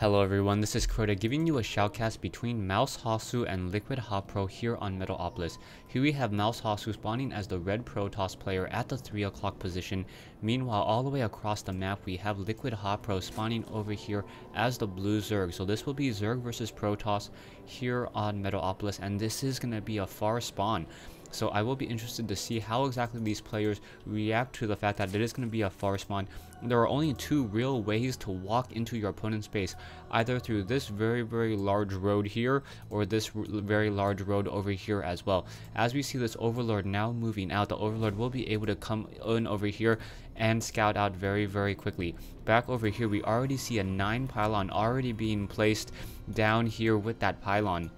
Hello everyone, this is Crota giving you a shoutcast between Mouse Hasu and Liquid Haypro here on Metalopolis. Here we have Mouse Hasu spawning as the red Protoss player at the 3 o'clock position. Meanwhile, all the way across the map we have Liquid Haypro spawning over here as the blue Zerg. So this will be Zerg versus Protoss here on Metalopolis, and this is going to be a far spawn. So I will be interested to see how exactly these players react to the fact that it is going to be a far spawn. There are only two real ways to walk into your opponent's base, either through this very large road here or this very large road over here as well. As we see this Overlord now moving out, the Overlord will be able to come in over here and scout out very quickly. Back over here we already see a 9 pylon already being placed down here with that pylon.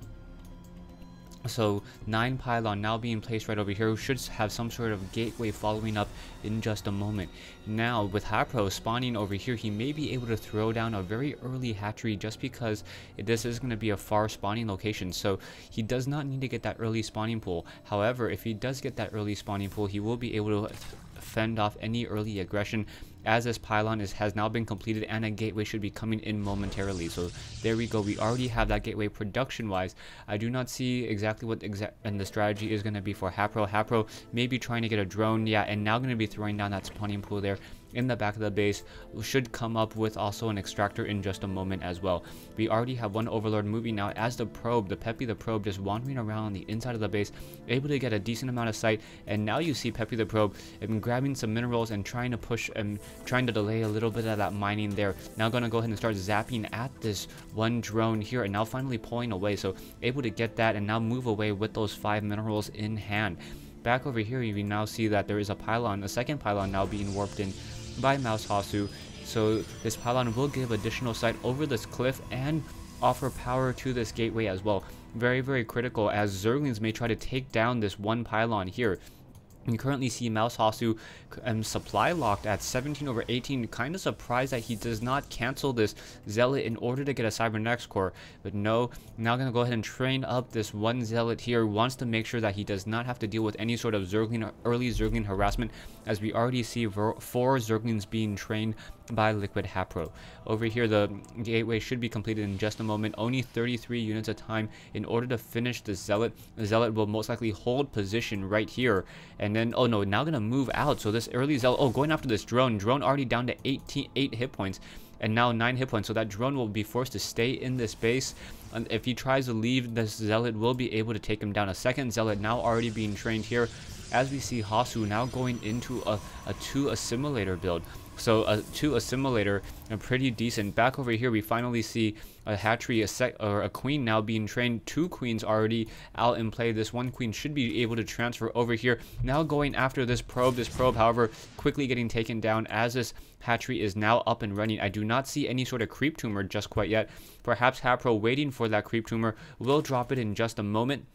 So 9 pylon now being placed right over here, should have some sort of gateway following up in just a moment. Now with Haypro spawning over here, he may be able to throw down a very early hatchery just because this is going to be a far spawning location. So he does not need to get that early spawning pool. However, if he does get that early spawning pool, he will be able to fend off any early aggression, as this pylon has now been completed and a gateway should be coming in momentarily. So there we go, we already have that gateway production wise. I do not see exactly what the strategy is going to be for Haypro. Haypro may be trying to get a drone, yeah, and now going to be throwing down that spawning pool there in the back of the base. Should come up with also an extractor in just a moment as well. We already have one Overlord moving out as the probe, the Peppy the Probe, just wandering around on the inside of the base, able to get a decent amount of sight. And now you see Peppy the Probe grabbing some minerals and trying to push and trying to delay a little bit of that mining there. Now gonna go ahead and start zapping at this one drone here, and now finally pulling away, so able to get that and now move away with those 5 minerals in hand. Back over here you now see that there is a pylon, a second pylon now being warped in by Mouse Hasu. So this pylon will give additional sight over this cliff and offer power to this gateway as well. Very critical, as Zerglings may try to take down this one pylon here. You currently see Mouse Hasu supply locked at 17/18. Kind of surprised that he does not cancel this Zealot in order to get a Cybernetics core. But no, now going to go ahead and train up this one Zealot here. Wants to make sure that he does not have to deal with any sort of Zergling or early Zergling harassment, as we already see 4 Zerglings being trained by Liquid Haypro. Over here the gateway should be completed in just a moment. Only 33 units of time in order to finish the Zealot. The Zealot will most likely hold position right here, and then oh no, now gonna move out. So this early Zealot, going after this drone already down to 8 hit points and now 9 hit points, so that drone will be forced to stay in this base. And if he tries to leave, this Zealot will be able to take him down. A second Zealot now already being trained here, as we see Hasu now going into a 2 assimilator build. So a 2 assimilator, and pretty decent. Back over here we finally see a hatchery, a queen now being trained. 2 queens already out in play. This one queen should be able to transfer over here. Now going after this probe. This probe, however, quickly getting taken down as this hatchery is now up and running. I do not see any sort of creep tumor just quite yet. Perhaps Haypro waiting for that creep tumor. Will drop it in just a moment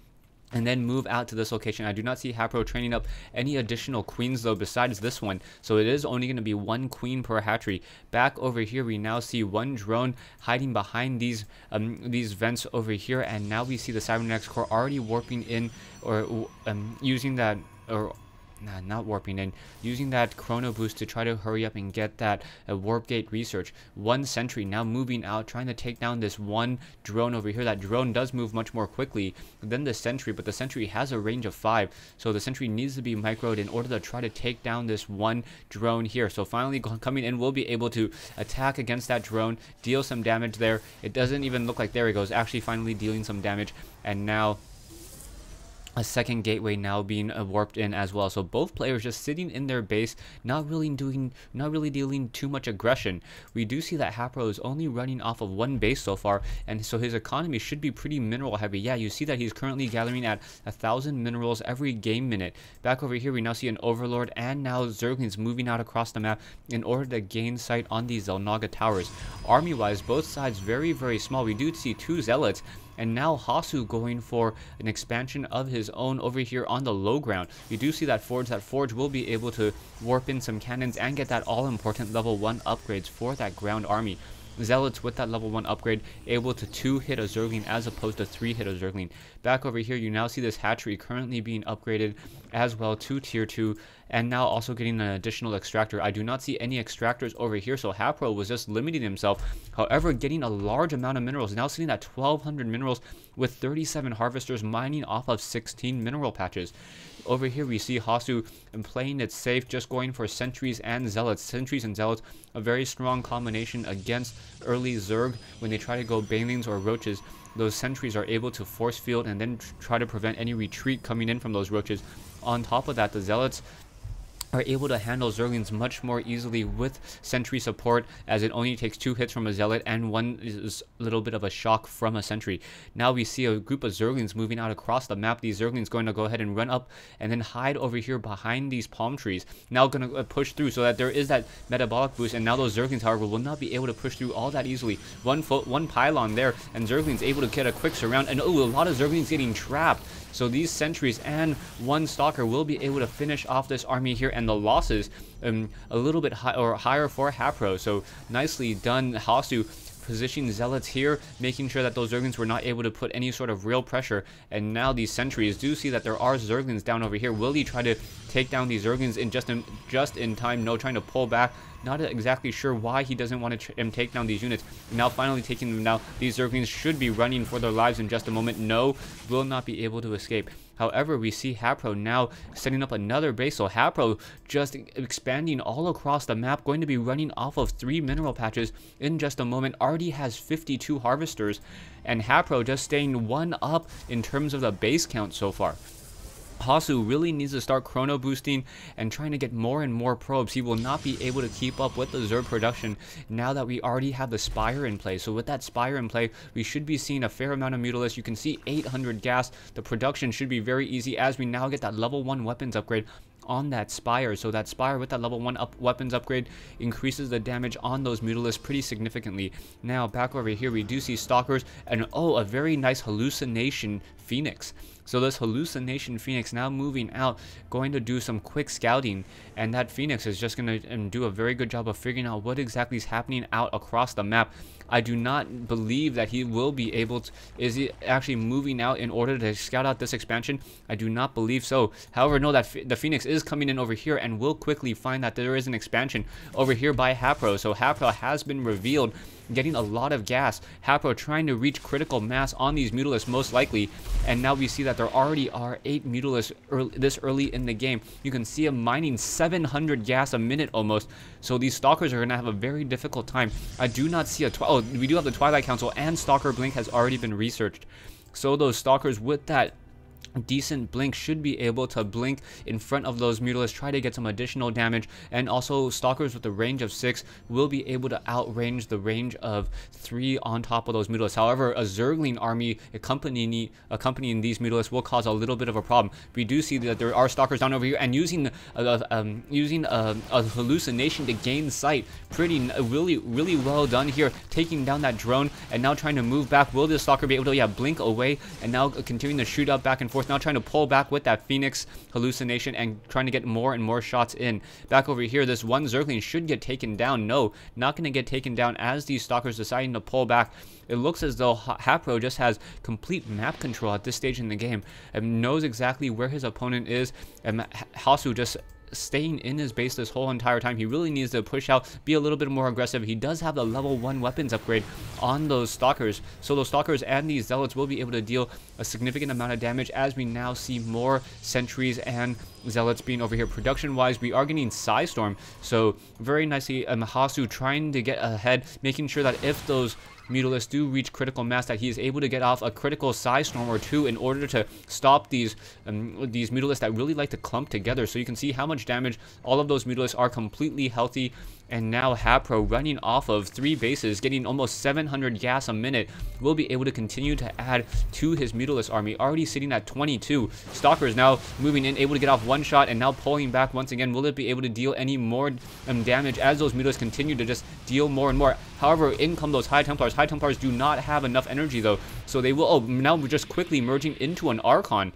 and then move out to this location. I do not see Haypro training up any additional queens though besides this one, so it is only going to be 1 queen per hatchery. Back over here we now see 1 drone hiding behind these vents over here, and now we see the Cybernetics core already warping in, or using that, or not warping in, using that chrono boost to try to hurry up and get that warp gate research. 1 sentry now moving out, trying to take down this 1 drone over here. That drone does move much more quickly than the sentry, but the sentry has a range of 5, so the sentry needs to be microed in order to try to take down this 1 drone here. So finally coming in, will be able to attack against that drone, deal some damage there. It doesn't even look like, there it goes, actually finally dealing some damage, and now a second gateway now being warped in as well. So both players just sitting in their base, not really dealing too much aggression. We do see that Haypro is only running off of 1 base so far, and so his economy should be pretty mineral heavy. Yeah, you see that he's currently gathering at 1,000 minerals every game minute. Back over here we now see an Overlord and now Zerglings moving out across the map in order to gain sight on these Zelnaga towers. Army wise, both sides very small. We do see 2 Zealots, and now Hasu going for an expansion of his own over here on the low ground. You do see that Forge. That Forge will be able to warp in some cannons and get that all-important level 1 upgrades for that ground army. Zealots with that level 1 upgrade able to 2-hit a Zergling as opposed to 3-hit a Zergling. Back over here, you now see this hatchery currently being upgraded as well to tier 2, and now also getting an additional extractor. I do not see any extractors over here, so Haypro was just limiting himself. However, getting a large amount of minerals, now sitting at 1200 minerals with 37 harvesters mining off of 16 mineral patches. Over here we see Hasu playing it safe, just going for sentries and zealots. Sentries and zealots, a very strong combination against early Zerg. When they try to go banelings or roaches, those sentries are able to force field and then try to prevent any retreat coming in from those roaches. On top of that, the zealots are able to handle Zerglings much more easily with sentry support, as it only takes 2 hits from a zealot and 1 little bit of a shock from a sentry. Now we see a group of Zerglings moving out across the map. These Zerglings going to go ahead and run up and then hide over here behind these palm trees. Now going to push through so that there is that metabolic boost, and now those Zerglings, however, will not be able to push through all that easily. One pylon there, and Zerglings able to get a quick surround, and a lot of Zerglings getting trapped. So these sentries and 1 stalker will be able to finish off this army here, and the losses a little bit higher for Haypro. So nicely done, Hasu, positioning zealots here, making sure that those Zerglings were not able to put any sort of real pressure. And now these sentries do see that there are Zerglings down over here. Will he try to take down these Zerglings in just in time? No, trying to pull back. Not exactly sure why he doesn't want to take down these units. Now finally taking them down. These Zerglings should be running for their lives in just a moment. No, will not be able to escape. However, we see Haypro now setting up another base. So Haypro just expanding all across the map, going to be running off of 3 mineral patches in just a moment. Already has 52 harvesters, and Haypro just staying 1 up in terms of the base count so far. Hasu really needs to start chrono boosting and trying to get more and more probes. He will not be able to keep up with the Zerg production now that we already have the Spire in play. So with that Spire in play, we should be seeing a fair amount of Mutalisk. You can see 800 gas. The production should be very easy as we now get that level 1 weapons upgrade on that Spire. So that Spire with that level 1 weapons upgrade increases the damage on those Mutalisks pretty significantly. Now back over here we do see Stalkers, and a very nice hallucination Phoenix. So this hallucination Phoenix now moving out, going to do some quick scouting, and that Phoenix is just going to do a very good job of figuring out what exactly is happening out across the map. I do not believe that he will be able to. Is he actually moving out in order to scout out this expansion? I do not believe so. However, no, that the Phoenix is coming in over here and will quickly find that there is an expansion over here by Haypro. So Haypro has been revealed, getting a lot of gas. Haypro trying to reach critical mass on these Mutalisks most likely, and now we see that there already are 8 Mutalisks this early in the game. You can see him mining 700 gas a minute almost. So these Stalkers are going to have a very difficult time. I do not see a we do have the Twilight Council, and Stalker Blink has already been researched. So those Stalkers with that decent blink should be able to blink in front of those Mutalisks, try to get some additional damage, and also Stalkers with the range of 6 will be able to outrange the range of 3 on top of those Mutalisks. However, a Zergling army accompanying these Mutalisks will cause a little bit of a problem. We do see that there are Stalkers down over here, and using a hallucination to gain sight. Really well done here, taking down that drone and now trying to move back. Will this Stalker be able to blink away and now continuing to shoot up back and forth, now trying to pull back with that Phoenix hallucination and trying to get more and more shots in. Back over here, this one Zergling should get taken down. No, not going to get taken down as these Stalkers deciding to pull back. It looks as though Haypro just has complete map control at this stage in the game and knows exactly where his opponent is, and Hasu just staying in his base this whole entire time. He really needs to push out, be a little bit more aggressive. He does have the level 1 weapons upgrade on those Stalkers, so those Stalkers and these Zealots will be able to deal a significant amount of damage as we now see more sentries and Zealots being over here. Production wise, we are getting Psystorm, so very nicely Hasu trying to get ahead, making sure that if those Mutalisks do reach critical mass, that he is able to get off a critical Psystorm or 2 in order to stop these Mutalisks that really like to clump together. So you can see how much damage. All of those Mutalisks are completely healthy, and now Haypro running off of 3 bases, getting almost 700 gas a minute, will be able to continue to add to his Mutalisk army, already sitting at 22. Stalkers now moving in, able to get off 1 shot, and now pulling back once again. Will it be able to deal any more damage as those Mutalisks continue to just deal more and more? However, in come those High Templars. High Templars do not have enough energy though, so they will, now we're just quickly merging into an Archon.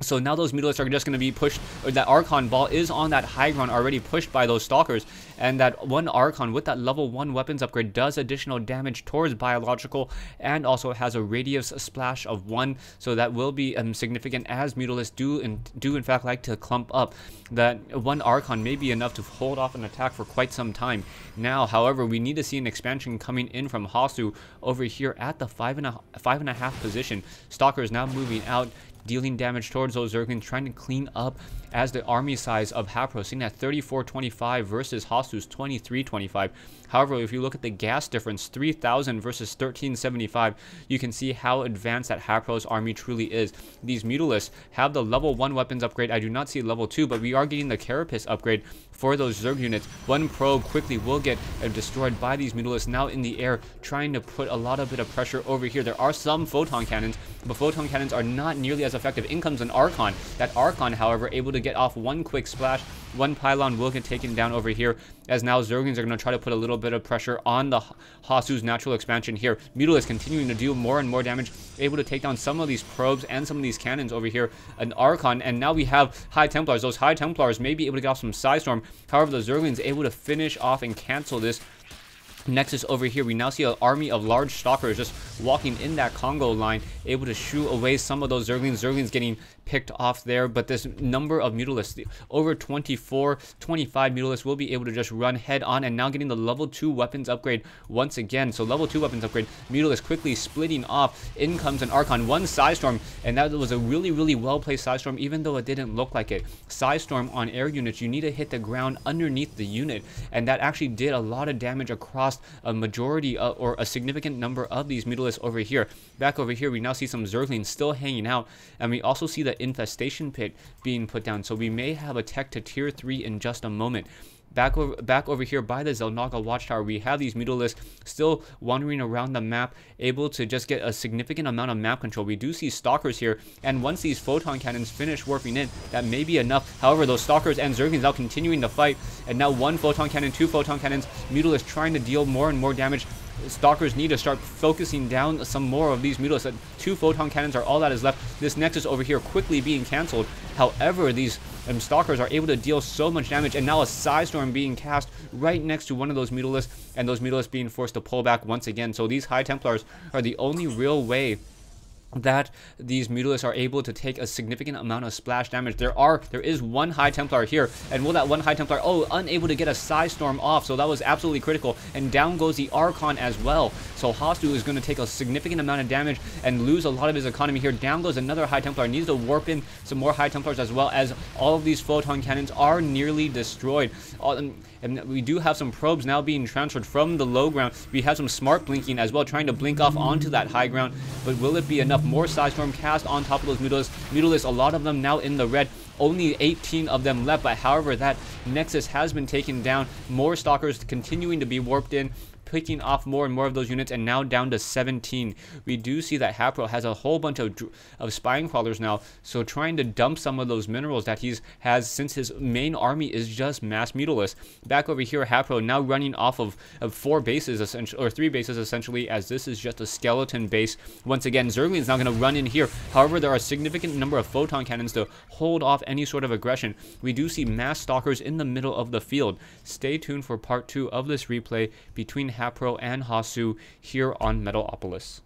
So now those Mutalisks are just going to be pushed, or that Archon ball is on that high ground already pushed by those Stalkers, and that one Archon with that level 1 weapons upgrade does additional damage towards biological and also has a radius splash of 1, so that will be significant as Mutalisks do in fact like to clump up. That one Archon may be enough to hold off an attack for quite some time. Now, however, we need to see an expansion coming in from Hasu over here at the 5.5 position. Stalkers now moving out, dealing damage towards those Zerglings, trying to clean up as the army size of Haypro sitting at 3425 versus Hasu's 2325. However, if you look at the gas difference, 3000 versus 1375, you can see how advanced that Haypro's army truly is. These Mutalisks have the level 1 weapons upgrade. I do not see level 2, but we are getting the Carapace upgrade for those Zerg units. One probe quickly will get destroyed by these Mutalisks now in the air, trying to put a lot of bit of pressure over here. There are some photon cannons, but photon cannons are not nearly as effective. In comes an Archon. That Archon, however, able to get off one quick splash. One pylon will get taken down over here, as now Zerglings are going to try to put a little bit of pressure on the Hasu's natural expansion here. Mutalisk continuing to do more and more damage, able to take down some of these probes and some of these cannons over here. An Archon, and now we have High Templars. Those High Templars may be able to get off some Psystorm. However, the Zerglings able to finish off and cancel this Nexus over here. We now see an army of large Stalkers just walking in that Congo line, able to shoo away some of those Zerglings. Zerglings getting picked off there, but this number of Mutalisks, over 24, 25 Mutalisks, will be able to just run head on, and now getting the level 2 weapons upgrade once again. So level 2 weapons upgrade, Mutalisks quickly splitting off. In comes an Archon, one Psystorm, and that was a really well placed Psystorm, even though it didn't look like it. Psystorm on air units, you need to hit the ground underneath the unit, and that actually did a lot of damage across a majority or a significant number of these Mutalisks over here. Back over here, we now see some Zerglings still hanging out, and we also see the infestation pit being put down, so we may have a tech to tier 3 in just a moment. Back over here by the Zelnaga Watchtower, we have these Mutalisks still wandering around the map, able to just get a significant amount of map control. We do see Stalkers here, and once these photon cannons finish warping in, that may be enough. However, those Stalkers and Zerglings now continuing to fight, and now one photon cannon, two photon cannons, Mutalisks trying to deal more and more damage. Stalkers need to start focusing down some more of these Mutalisks. 2 photon cannons are all that is left. This Nexus over here quickly being cancelled. However, these Stalkers are able to deal so much damage, and now a Psystorm being cast right next to one of those Mutalisks, and those Mutalisks being forced to pull back once again. So these High Templars are the only real way that these Mutalisks are able to take a significant amount of splash damage. There is one High Templar here, and will that one High Templar, unable to get a Psystorm off, so that was absolutely critical, and down goes the Archon as well. So Hasu is going to take a significant amount of damage and lose a lot of his economy here. Down goes another High Templar, needs to warp in some more High Templars, as well as all of these photon cannons are nearly destroyed. And we do have some probes now being transferred from the low ground. We have some smart blinking as well, trying to blink off onto that high ground, but will it be enough? More Psystorm cast on top of those Mutalisks, a lot of them now in the red. Only 18 of them left, but however, that Nexus has been taken down. More Stalkers continuing to be warped in, picking off more and more of those units, and now down to 17. We do see that Haypro has a whole bunch of spine crawlers now, so trying to dump some of those minerals that he has, since his main army is just mass Mutalisks. Back over here, Haypro now running off of 4 bases, essentially, or 3 bases essentially, as this is just a skeleton base. Once again, Zerglings is now going to run in here. However, there are a significant number of photon cannons to hold off any sort of aggression. We do see mass Stalkers in the middle of the field. Stay tuned for part 2 of this replay between Haypro and Hasu here on Metalopolis.